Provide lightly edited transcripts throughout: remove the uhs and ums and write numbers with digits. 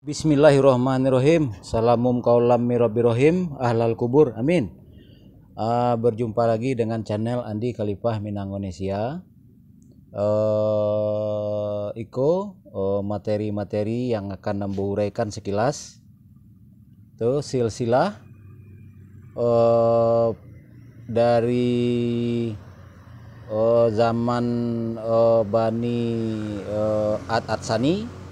Bismillahirrahmanirrahim. Salamum kaulam mirabirrohim ahlal kubur. Amin. Berjumpa lagi dengan channel Andi Khalifah Minangonesia. Materi-materi yang akan memuraikan sekilas. Tuh silsilah dari zaman Bani Ad-Adsani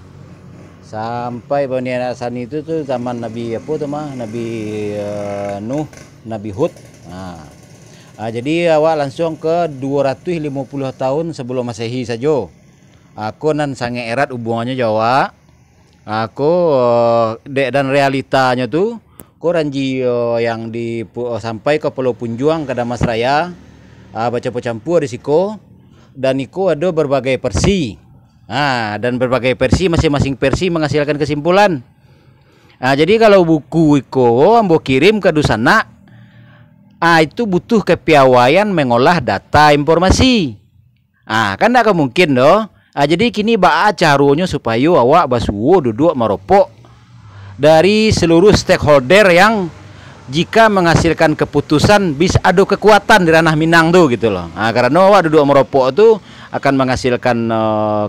sampai Bani Ad-Adsani itu tuh zaman Nabi Nabi Nuh, Nabi Hud. Jadi awak langsung ke 250 tahun sebelum Masehi saja. Aku nan sange erat hubungannya Jawa. Aku dan realitanya tuh koranji yang sampai ke Pulau Punjuang ke Damas Raya, baca campur di siko, dan iko ada berbagai versi. Dan berbagai versi, masing-masing versi menghasilkan kesimpulan. Jadi kalau buku iko ambo kirim ke Dusana, itu butuh kepiawaian mengolah data informasi. Kan tidak mungkin doh. Jadi kini caranya supaya awak basuwo duduk meropok dari seluruh stakeholder yang jika menghasilkan keputusan bisa ada kekuatan di ranah Minang tuh gitu loh. Karena awak duduk meropok tuh akan menghasilkan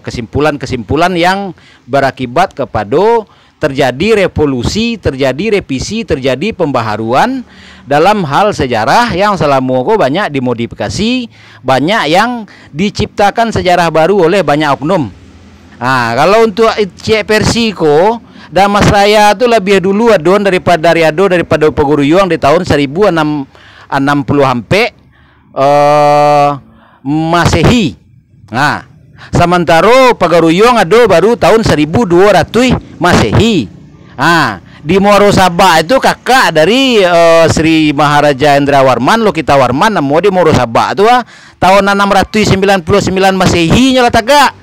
kesimpulan-kesimpulan yang berakibat kepada terjadi revolusi, terjadi revisi, terjadi pembaharuan dalam hal sejarah yang selama itu banyak dimodifikasi, banyak yang diciptakan sejarah baru oleh banyak oknum. Kalau untuk versi ko Damas Raya itu lebih dulu daripada Paguruyuang di tahun 1060 sampai Masehi. Sementara Pagaruyung ada baru tahun 1200 Masehi. Di Muaro Sabah itu kakak dari Sri Maharaja Endrawarman Lokitawarman, namo di Muaro Sabah itu tahun 699 Masehi nyala tagak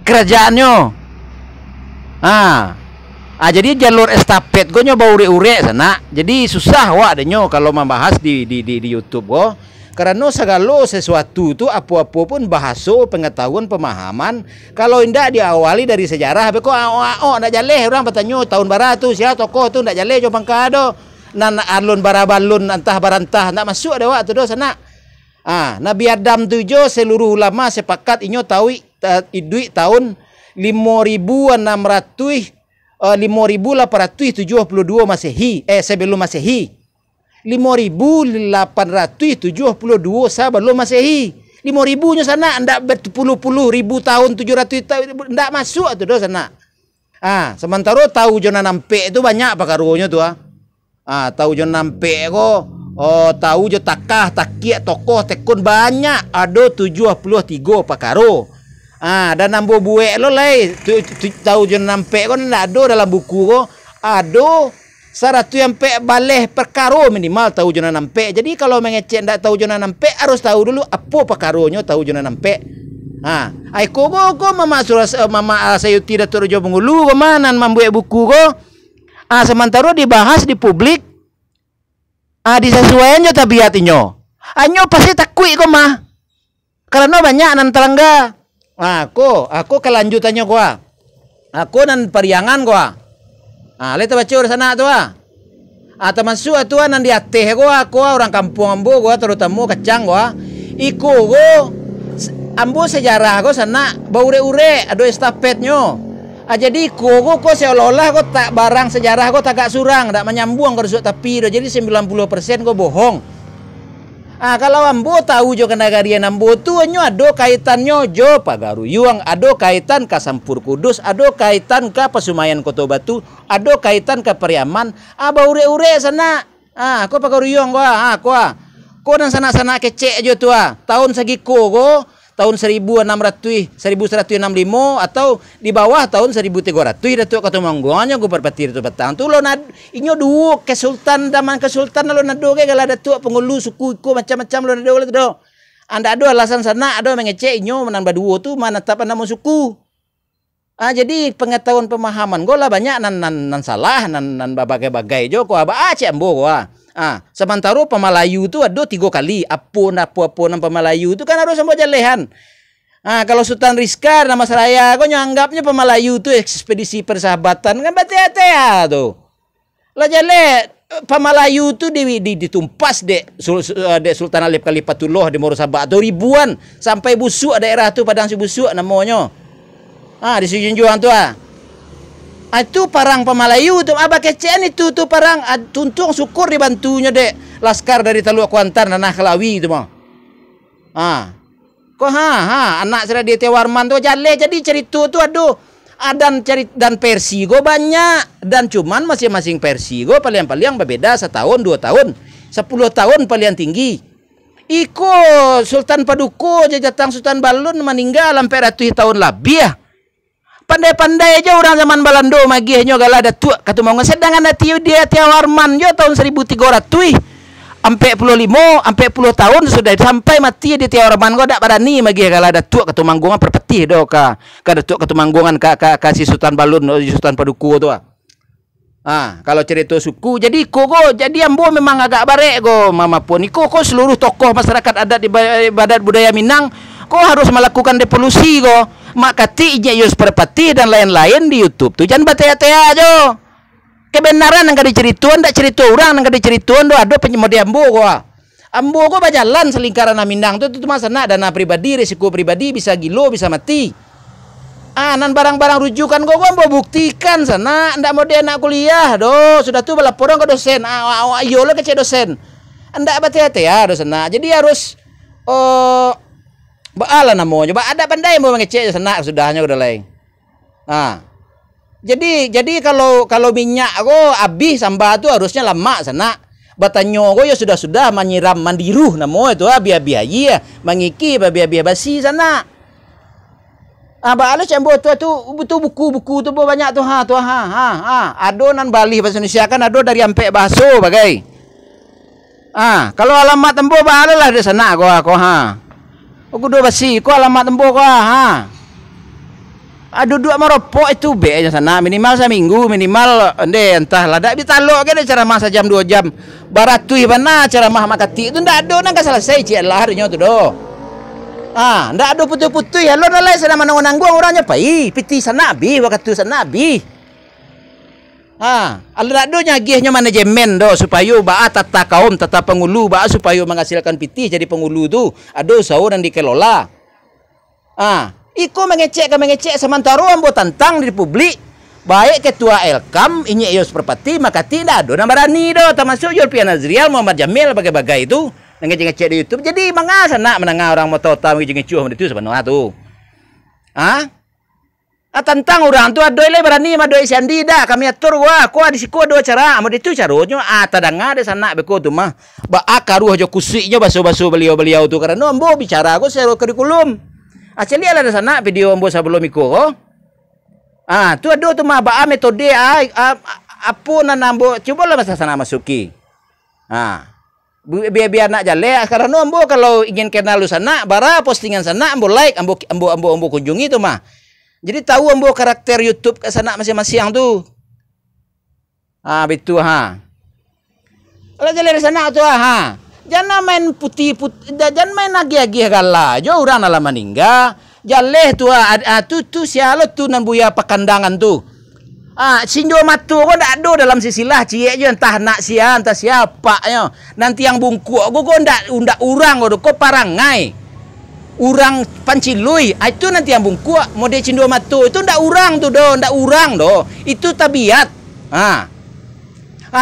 kerajaannya. Jadi jalur estafet gue nyoba ure-ure sana. Jadi susah adanya kalau membahas di YouTube gue. Karena segala sesuatu itu apa-apa pun bahasa, pengetahuan, pemahaman kalau indah diawali dari sejarah, kok ndak jaleh orang bertanya tahun baratus ya tokoh tu ndak jaleh coba kado nan alun barabalun antah barantah ndak masuk ada waktu do sana. Nabi Adam tu jo seluruh ulama sepakat inyo tahu idui tahun 5872 Masehi sebelum Masehi. 5872 sebelum Masehi. 5000 nya sana ndak berpuluh-puluh ribu tahun 700 tahun ndak masuk tu do sana. Sementara tahu jona nampe itu banyak pakarunya tu. Tahu jona nampe ko tahu jo takah takiak tokoh tekun banyak ada 73 pakaro. Dan nambo buek lo lai tahu jona nampe ko ndak ada dalam buku ko ada 100 sampai baleh perkara minimal tahu jona nampe. Jadi kalau mengecek ndak tahu jona nampe harus tahu dulu apa perkaronyo tahu jona nampe. Aiko go mama Sayuti Datuk Rejo Bengulu ko manan membuat buku ko. Sementara dibahas di publik disesuaikan jo tabiat inyo. Anyo pasti takui ko mah. Karena banyak nan telangga. Aku kelanjutannya ko. Aku nan pariangan ko. Leta baca di sana tu termasuk tu nan di ateh aku orang kampung ambo terutama kacang iko ambo sejarah sana baure-ure ada estafetnya. Jadi iko seolah-olah tak barang sejarah tak surang, tak menyambung tapi jadi 90% bohong. Kalau ambo tahu jo kenagarian ambo tu ada kaitannya jo Pagaruyung, ada kaitan ke Sampur Kudus, ada kaitan ke Pesumayan Kota Batu, ada kaitan ke Periaman, baure-ure sana. Ko Pagaruyung ko nang sana-sana kecek jo tu tahun segiko tahun 1165 atau di bawah tahun 1300 Datuk Kata Manggongannya gue berpatir tu batang tu lo inyo duo kesultan zaman kesultan lo nado ke gala Datuk pengulu suku ko macam-macam lo nado le do. Anda ada alasan sana ada mengecek inyo menambah duo tu menetapkan nama suku. Jadi pengetahuan pemahaman gue lah banyak nan salah nan bagai-bagai jo ko cek ambo sementara Pemalayu tu ada 3 kali. Apa nan Pemalayu tu kan harus sampai jalehan. Kalau Sultan Rizka nama Seraya, kau nyanggapnya Pemalayu tuh ekspedisi persahabatan kan batea-tea tuh. Lah jale Pemalayu tuh ditumpas dek Sultan Alif Kalifatullah di Moro Sabak tuh ribuan sampai busuk daerah tuh Padang Sibusuk namanya. Di Sujunjuang tuh itu parang Pemalayu tuh abah kecean itu tuh parang tuntung syukur dibantunya dek laskar dari Teluk Kuantan Tanah Kelawi itu mah. Kok anak saya di Tewarman tuh jale jadi cerita tuh aduh dan versi gue banyak dan cuman masing-masing versi gue paling berbeda 1 tahun 2 tahun 10 tahun paling tinggi. Iko Sultan Paduko Jajatang Sultan Balun meninggal sampai ratus tahun lebih ya. Pandai-pandai aja orang zaman Balando magihnya gala datuk katumangan sedangkan dia Tewarman yo tahun 1300 sampai 45, sampai 10 tahun sudah sampai mati di Tewarman kau dak berani magi kalau datuk ketumanggungan perpetih do ka datuk ketumanggungan ka si Sultan Balun Sultan Paduku tu. Kalau cerita suku jadi koko jadi ambo memang agak barek go mama pun koko seluruh tokoh masyarakat adat di badat budaya Minang kau harus melakukan devolusi go makati ije yus perpetih dan lain-lain di YouTube tu jangan batea-tea aja. Kebenaran yang gak dicerituan, tak cerita orang yang gak dicerituan do ada penyemodi ambo gua berjalan selingkaran Minang tu mah sana dana pribadi risiko pribadi bisa gilo bisa mati. Nan barang-barang rujukan gua mau buktikan sana ndak mau dia anak kuliah do sudah tu laporan ke dosen ayo lah kece dosen ndak hati-hati ya do sana jadi harus baala namanya ada pandai mau ngecek sana sudahnya udah lain. Jadi kalau minyak habis sambal tu harusnya lama sana. Batanyo ya sudah menyiram mandiruh namo itu biaya mengiki biaya basi sana. Baala cambo tu betul buku-buku tu banyak tu adonan Bali bahasa Indonesia kan ado dari ampe bahasa bagai. Kalau alamat tembo baala lah di sana Aku do basi alamat tembo duduk merokok itu be aja sana minimal seminggu minimal entahlah dak ditalok ke ceramah sejam 2 jam baratui mana ceramah makati itu ndak ada nang selesai cik lah harinya tu do ndak ada putu-putu ya lo nalai sana menanggung orangnya pai piti sana bi waktu sana bi ndak ada nyagihnya manajemen do supaya tata kaum tata pengulu supaya menghasilkan piti jadi pengulu tu ada usaha dan dikelola Iko mengecek sementara ambo tantang di publik baik ketua Elkam ini Yos Perpati maka tidak ada berani do termasuk Yulpian Nazrial Muhammad Jamil bagai-bagai itu ngecek di YouTube jadi mangga sana menengah orang mau tahu ngecek itu sebenarnya tu tantang orang tu ada le berani mah do Isyandi dah kami atur aku di siku ada cara amo itu caranya tadanga de sana beko tu mah karuh aja kusiknya baso-baso beliau-beliau tu karena ambo bicara aku secara kurikulum Aceli ada sana video ambo sebelum iko tu ada tu mah metode apa nambo coba lah masa sana masuki biar nak jale karena ambo kalau ingin kenal lu sana bara postingan sana ambo like ambo kunjungi tu mah jadi tahu ambo karakter YouTube ke sana masing-masing tu betul kalau jale di sana tu jangan main putih jangan main agi-agi gala jo orang dalam meninggal jaleh tu sialo tu nan buya pakandangan tu sinjo matu kau ndak ada dalam sisilah cie je entah nak entah siapa nanti yang bungkuk kau ndak urang kau parangai urang pancilui itu nanti yang bungkuk mode cindo matu itu ndak urang tu ndak urang itu tabiat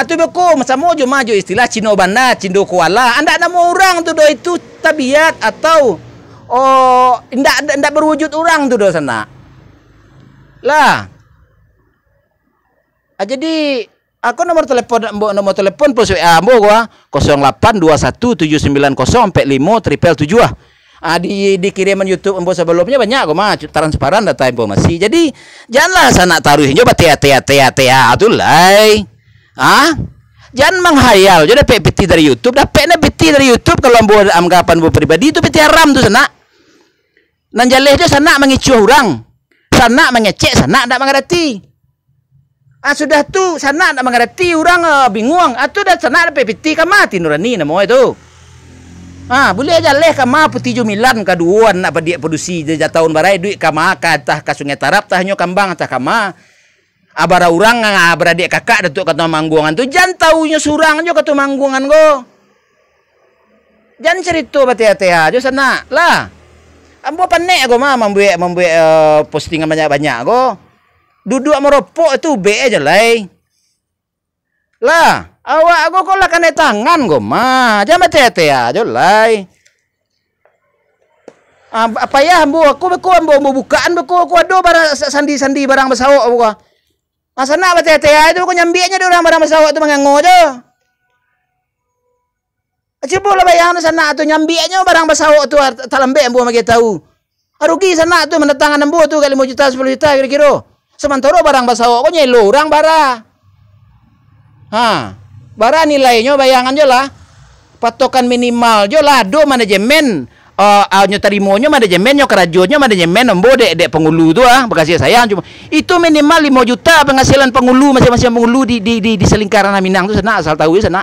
tu beko macam maju istilah Cino Banda, Cindo Kuala. Anda nama orang tu do itu tabiat atau ndak berwujud orang tu do sana. Lah. Jadi aku nomor telepon plus WA ambo gua 0821790457 dikiriman YouTube ambo sebelumnya banyak gua mah transparan data informasi. Jadi janganlah sana taruhin coba tua atulai. Jangan menghayal. Jadi PT dari YouTube, dapat PT dari YouTube kalau buat anggapan buat pribadi itu PT haram tu sana. Nan jaleh dia sana mengicuh orang, sana mengecek, sana tidak mengerti. Sudah tu sana tidak mengerti orang bingung. Tu dah sana ada PT kamati nurani nama itu. Boleh aja leh kama peti jumilan kaduan nak padia produksi dia tahun barai duit kama ka tah ka Sungai Tarap tah nyo kambang tah kama. Abara urang beradik kakak datuk kata manggungan tu jan taunya surang jo kata manggungan go. Jan cerita bate-ate aja sana lah. Ambo panek go mah membuat postingan banyak-banyak go. Duduk merokok itu be aja lai. Lah, awak aku kok lah kena tangan go mah. Jangan bate-ate aja lai. Apa ya ambo aku bukaan aku ada barang sandi-sandi barang besawak aku. Masa nak bate-ate itu aku nyambinya di orang barang besawak tu mengango aja. Coba lah bayang sana tu nyambinya barang besawak tu talambe ambo magi tahu. Rugi sana tu mendatangan ambo tu kali 5 juta 10 juta kira-kira. Sementara barang besawak kok nyelo orang bara. Bara nilainya bayangan je lah. Patokan minimal je lah. Do manajemen nyo tarimonyo manajemennya kerajonyo manajemen ambo dek pengulu tu bekasih sayang cuma itu minimal 5 juta penghasilan pengulu masing-masing pengulu di selingkaran Minang tu sana asal tahu ya sana.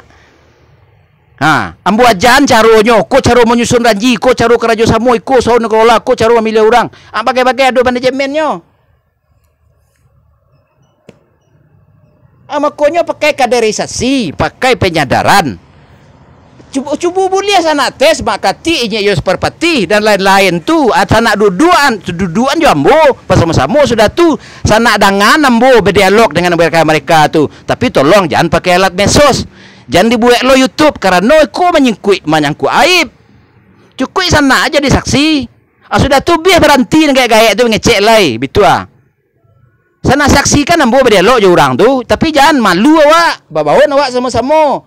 Ambo ajan caronyo, ko caro menyusun ranji, ko caro kerajo samoi, ko saun kelola, ko caro memilih orang. Pakai ado manajemennya. Makonyo pakai kaderisasi, pakai penyadaran. Cubu boleh sana tes makati inya yos perpati dan lain-lain tu. Sana duduan jambo bersama-sama sudah tu. Sana dengan ambo berdialog dengan mereka tu. Tapi tolong jangan pakai alat medsos. Jangan dibuat lo YouTube karena ko menyangkut aib. Cukup sana aja disaksi. Sudah tu biar berhenti dengan gaya tu ngecek lai, betul Sana saksikan ambo berdialog je orang tu, tapi jangan malu awak, babawan awak sama-sama.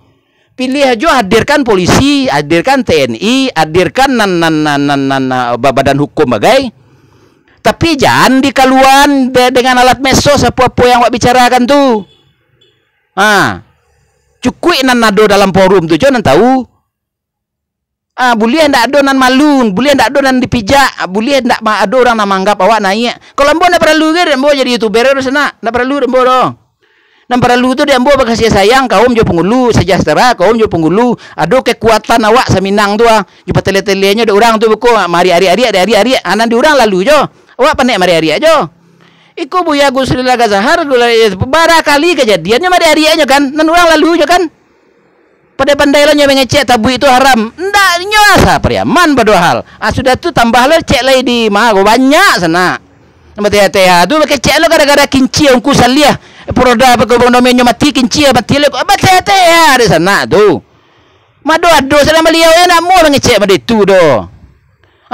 Pilih aja hadirkan polisi, hadirkan TNI, hadirkan badan hukum bagai. Tapi jangan dikaluan dengan alat medsos apa-apa yang awak bicarakan tu. Cukup nado dalam forum tu jangan tahu. Boleh ndak ada nan malu, boleh ndak ada nan dipijak, boleh ndak ada orang nak menganggap awak naik. Kalau ambo ndak perlu ke ambo jadi YouTuber di sana, ndak perlu ambo dong. Ndak perlu tu dia ambo berkasih sayang kaum jo penghulu sejahtera, kaum jo penghulu, ada kekuatan awak seminang tu jo tele-telenya ada orang tu beko mari hari-hari anan di orang lalu jo. Awak panek mari hari aja. Iku Buya Gusri Laga Zahar barakali kejadiannya mari hari aja kan, nan orang lalu jo kan. Pada pandai lo mengecek tabu itu haram. Ndak nyasa priaman berdua hal. Sudah tu tambah lo cek lagi di mana banyak sana. Mati-hati tu kecek lo gara-gara kinci ongku salia. Peroda pekonominya mati kinci mati lo. Mati-hati di sana tu. Mado ado sana beliau nak mau mengecek pada itu do.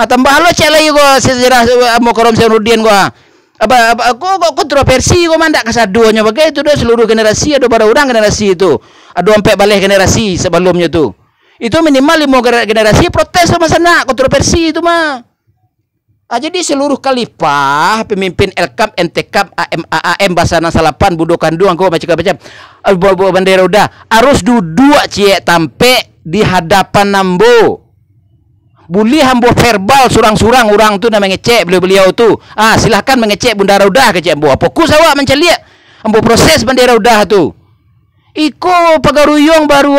Tambah lo cek lagi gua sejarah mau korom Syahrudin gua. Kok kontroversi kok mandak kesaduannya bagai itu dah seluruh generasi ada pada orang generasi itu ada sampai balik generasi sebelumnya tu itu minimal 5 generasi protes sama sana kontroversi itu mah jadi seluruh khalifah pemimpin Elkam NTKam AM Basana Salapan Budokan Duang kok macam-macam bendera udah harus duduk cie tampe di hadapan nambo. Boleh hambo verbal surang-surang orang tu nak mengecek beliau tu. Silahkan mengecek bendera udah ke cek ambo. Fokus awak menceliak. Ambo proses bendera udah tu. Iko pagaruyong baru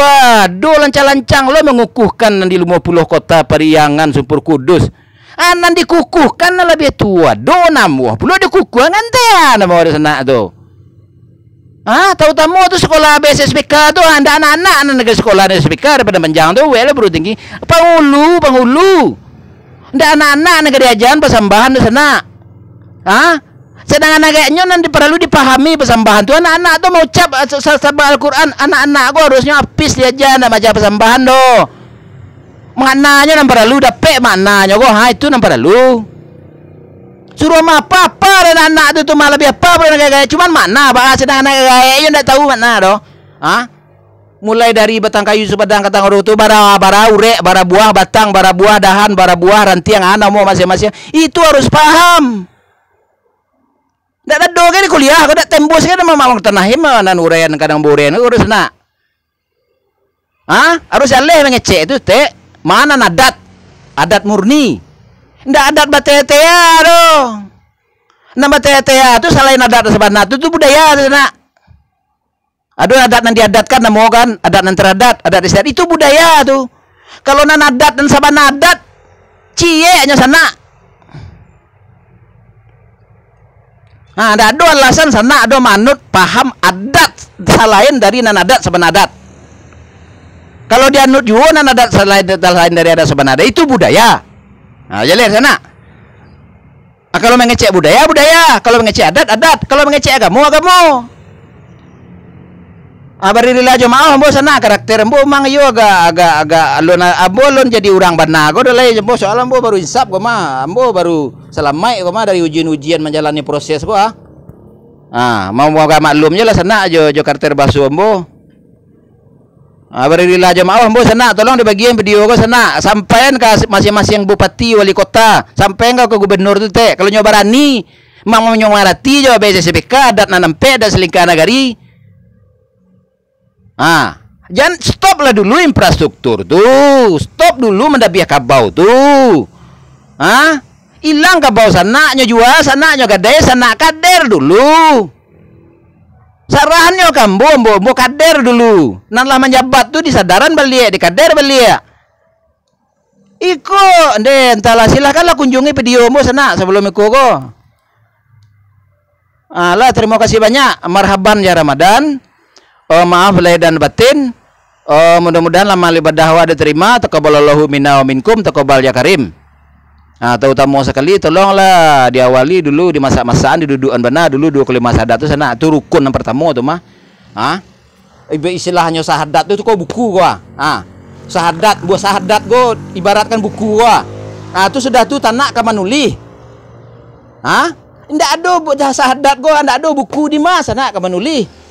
do lancang-lancang lo mengukuhkan di 50 kota Pariangan Sumpur Kudus. Nan dikukuhkan lebih tua. Do namu. Perlu dikukuh ngante nama ada sana tu. Tahu-tahu tu sekolah BSSPK tu anda anak-anak negara sekolah BSSPK daripada menjang tu wele baru tinggi penghulu ndak anak-anak negara ajaran persambahan di sana sedangkan agaknya nanti perlu dipahami persambahan tu anak-anak tu mau ucap sabda Al-Quran anak-anak aku harusnya habis diajar nak baca persambahan tu maknanya nan perlu dapat maknanya kok itu nan perlu suruh apa-apa dan anak tu malah lebih apa gaya cuman mana bahasa sedang anak gaya you ndak tahu mana doh mulai dari batang kayu sepadang katang orang tu bara urek bara buah batang bara buah dahan bara buah rantiang anak mau masing-masing itu harus paham ndak ada kan kuliah kau ndak tembus kan memang tanah mana urean kadang boren urus nak harus alih mengecek itu teh mana adat murni. Ndak adat batea doh. Nama batea tu selain adat sebenarnya tu budaya sana. Ada adat yang diadatkan namo kan, adat yang teradat, adat istiadat itu budaya tu. Kalau nan adat dan saban adat, cie nya sana. Nah, ada alasan sana ada manut paham adat selain dari nan adat saban adat. Kalau dia anut juga nan adat selain dari adat saban adat itu budaya. Nah, jadi sana. Nah, kalau mengecek budaya, kalau mengecek adat, kalau mengecek agama. Baririlah jemaah ambo sana karakter ambo mang yo agak alon jadi orang bana go dalai ambo soal ambo baru insap go mah ambo baru selamai go mah dari ujian menjalani proses go mau maklumnya lah sana jo karakter basu ambo. Baririlah jemaah ambo sana tolong di bagian video go sana sampaikan ke masing-masing bupati wali kota sampaikan ke gubernur tu teh kalau nyobarani mang mau nyobarati jo BCPK adat nanampe dan selingkah nagari. Jangan stoplah dulu infrastruktur tuh, stop dulu mendabiah kabau tuh. Hilang kabau sanaknya jual, sanaknya gadai, sanak kader dulu. Sarahannya kambo, mau kader dulu. Nanlah menjabat tuh di sadaran belia, di kader belia. Iko, entahlah silakanlah kunjungi videomu sana sebelum iko go. Lah terima kasih banyak, marhaban ya Ramadan. Maaf lahir dan batin. Mudah-mudahan lama ibadah wa diterima. Taqabbalallahu minna wa minkum, taqabbal ya karim. Terutama sekali tolonglah diawali dulu di masa-masaan di dudukan benar dulu 2 kali sahadat itu sana itu rukun yang pertama tuh mah. Istilahnya sahadat itu kok buku gua. Sahadat buah sahadat gua ibaratkan buku gua. Itu sudah tuh tanak ka manuli. Ndak ada buah sahadat gua, ndak ada buku di mas sana ka manuli.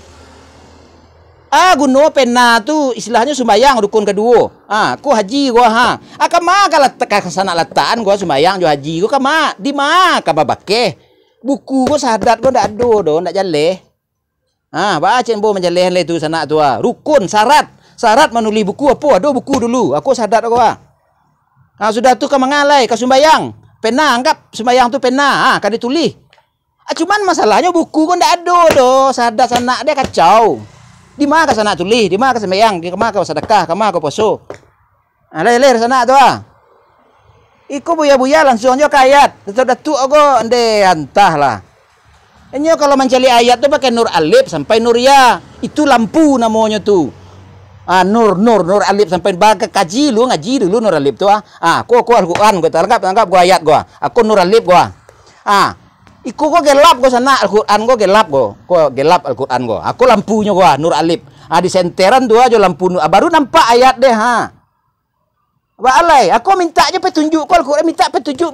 Guno pena tu istilahnya sembayang rukun kedua. Ku haji gua kama kalau tekan sana letaan gua sembayang jo haji gua kama di ma ka babake. Buku gua sahadat gua ndak ada do ndak jaleh. Baca embo menjaleh le tu sana tu rukun syarat menuli buku apa ada buku dulu. Aku sahadat gua. Sudah tu ka mangalai ka sembayang. Pena anggap sembayang tu pena ka dituli. Cuman masalahnya buku gua ndak ada do sahadat sana dia kacau. Di mana sana tulis, di mana sembahyang, di mana sedekah, ke mana puasa. Ler sana tu Iko buya-buya langsung aja ke ayat. Datuk aku entahlah. Ini kalau mencari ayat tu pakai nur alif sampai nur ya. Itu lampu namanya tu. Nur alif sampai baga kaji lu ngaji dulu nur alif tu Aku Al-Qur'an gua tanggap gua ayat gua. Aku nur alif gua. Iku kok gelap gua sana Al-Qur'an gua gelap gua. Kok gelap Al-Qur'an gua. Aku lampunya gua nur alif. Di senteran tu aja lampu baru nampak ayat deh Alai, aku minta aja petunjuk Al-Qur'an minta petunjuk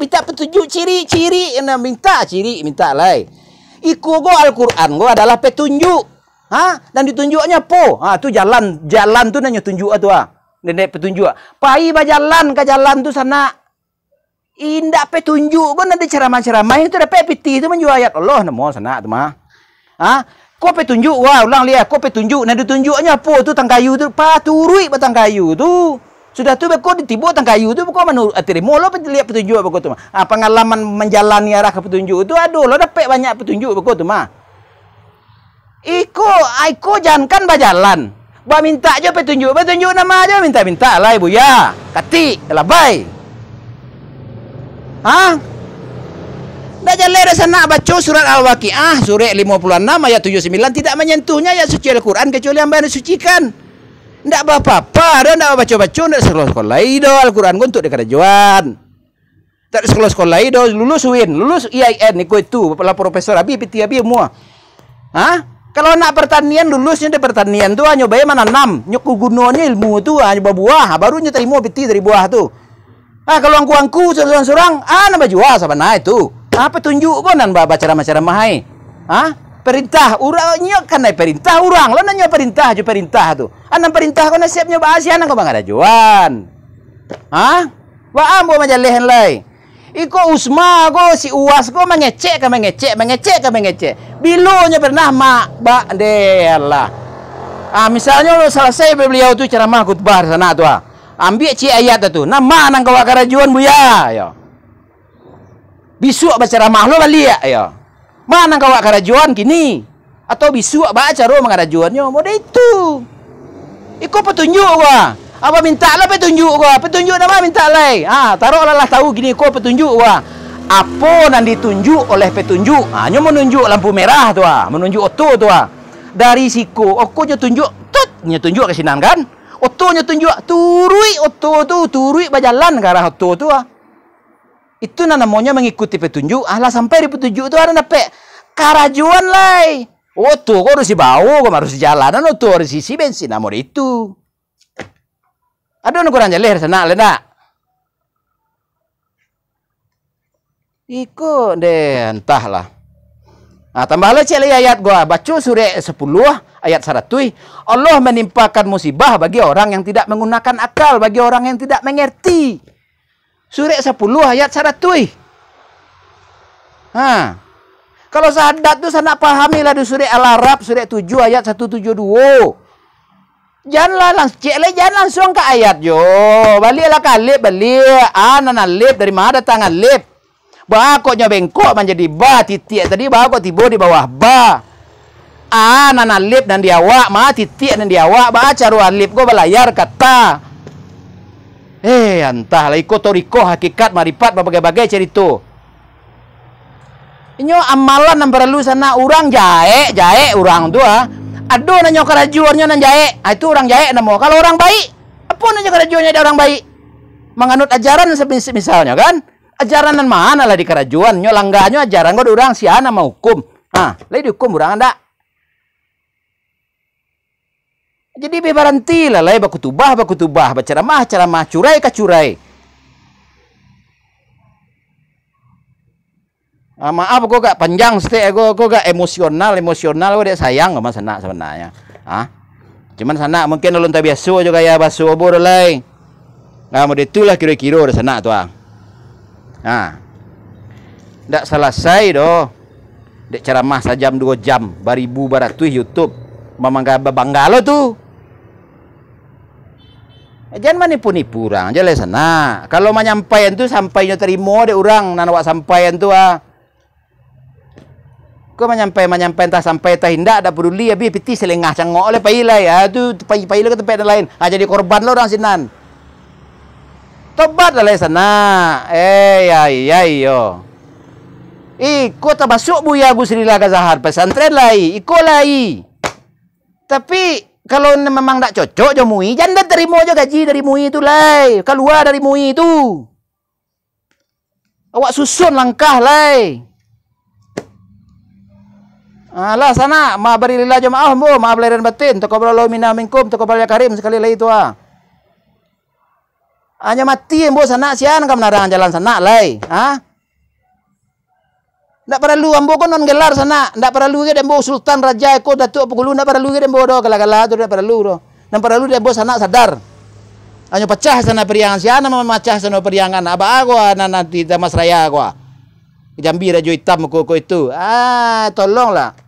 ciri-ciri minta alai. Iku gua Al-Qur'an gua adalah petunjuk. Dan ditunjuknya apa? Tu jalan tu nanya tunjuk tu Nenek petunjuk. Pai jalan ke jalan tu sana. Indak petunjuk kan ada ceramah-ceramah itu dapat piti itu menjual ayat Allah namo sana tu mah. Kau petunjuk ulang lihat kau petunjuk nah ditunjuknya apa tu tang kayu tu paturui batang kayu tu. Sudah tu kau ditibu tang kayu tu kau menurut terima lo lihat petunjuk apa tu mah. Pengalaman menjalani arah ke petunjuk itu aduh lo dapat banyak petunjuk apa tu mah. Iko jangan bajalan. Minta aja petunjuk nama aja minta lah ibu ya. Kati labai. Dah jalan sana baca surat Al-Waqiah surat 56 ayat 79 tidak menyentuhnya ayat suci Al-Quran kecuali yang baru disucikan. Ndak apa-apa, ndak baca-baca ndak sekolah itu Al-Quran untuk dikerajuan. Tak sekolah itu lulus IAIN itu profesor Abi piti Abi semua. Kalau nak pertanian lulusnya di pertanian tu hanya bayar menanam, nyoku gunanya ilmu tu hanya buah, barunya terima piti dari buah tu. Kalau angku seorang nama jual sabana itu. Petunjuk kau nan baca ceramah-ceramah hai. Perintah urangnya kan perintah urang. Lo nanya perintah tu. Anak perintah kau nasibnya bahasa anak kau bang ada juan. Ambo majalehen lai. Iko usma ko si uas ko mengecek. Bilunya pernah delah. Misalnya lo selesai beliau tu ceramah khutbah sana tu ambil ayat tu. Nama nang kau karajuan buya ya. Besok baca ceramah lo balik ya. Mana kau karajuan kini? Atau besok baca ro mengarajuannya. Model itu. Iko petunjuk gua. Apa minta lah petunjuk gua. Petunjuk nama minta lah. Taruhlah lah tahu gini kau petunjuk gua. Apa yang ditunjuk oleh petunjuk? Hanya menunjuk lampu merah tu menunjuk oto tu Dari siku, aku nya tunjuk, nya tunjuk ke sinan kan? Oto nya tunjuk, turui oto tu, turui berjalan ke arah oto tu Itu namanya mengikuti petunjuk. Lah sampai di petunjuk tu ada dapat karajuan lah. Oto kau harus dibawa, kau harus di jalanan, oto harus isi bensin, namun itu. Ada orang kurang jaleh sana lena. Iko deh entahlah. Tambahlah cek ayat gua baca surah 10 ayat 100. Allah menimpakan musibah bagi orang yang tidak menggunakan akal, bagi orang yang tidak mengerti. Surah 10 ayat 100. Kalau sahadat tu sana pahamilah di surah Al-Arab surah 7 ayat 172. Janganlah langsung ke ayat yo. Baliklah ke alif balik. Alif dari mana datang alif? Bakoknya bengkok menjadi ba titik tadi bakok tiba di bawah ba. Alif dan di awak titik dan di awak baca ru alif go belayar kata. Entahlah ikut toriko hakikat marifat berbagai-bagai cerita. Inyo amalan yang perlu sana orang jae orang tu Aduh nanya kerajuannya nan jae. Itu orang jae namo. Kalau orang baik, apa nanya kerajuannya ada orang baik? Menganut ajaran misalnya kan? Ajaran nan mana lah di kerajuan? Nyo langganya ajaran kau orang siana mau hukum. Lagi dihukum orang anda. Jadi bebaranti lah baku tubah, berceramah, curai. Maaf kok gak panjang kok gak emosional kok dia sayang sama sana sebenarnya. Cuman sana mungkin ulun tak biasa juga ya baso bor lai. Mau itulah kira-kira di sana tu ndak selesai doh. Dek ceramah sajam 2 jam, baribu baratus YouTube. Mamangga banggalo tu. Jangan manipu-nipu orang, jelas sana. Kalau menyampaikan tu sampainya terima de orang nan awak sampaikan tu Kau menyampaikan tak sampai tak hindak ada peduli habis piti selengah cangok oleh pailai tu pai ke tempat lain jadi korban lo orang sinan tobat lah sana yo ikut termasuk buya Abu Sri Laga Zahar pesantren lai ikut lai tapi kalau memang tak cocok jo mui jangan terima jo gaji dari mui itu lai keluar dari mui itu awak susun langkah lai lah sana ma barilillah jamaah mo ma belaran batin taqabbalallahu minna minkum taqabbal ya karim sekali lagi itu hanya mati embo sana sian kam narang jalan sana lai ndak perlu ambo kon non gelar sana ndak perlu ge dembo sultan raja ko datuk pegulu ndak perlu ge dembo do gala-gala tu ndak perlu do ndak perlu dembo sana sadar hanya pecah sana periangan sian ma macah sana periangan aba aku nanti Mas Raya aku Jambi Rajo Hitam ko itu tolonglah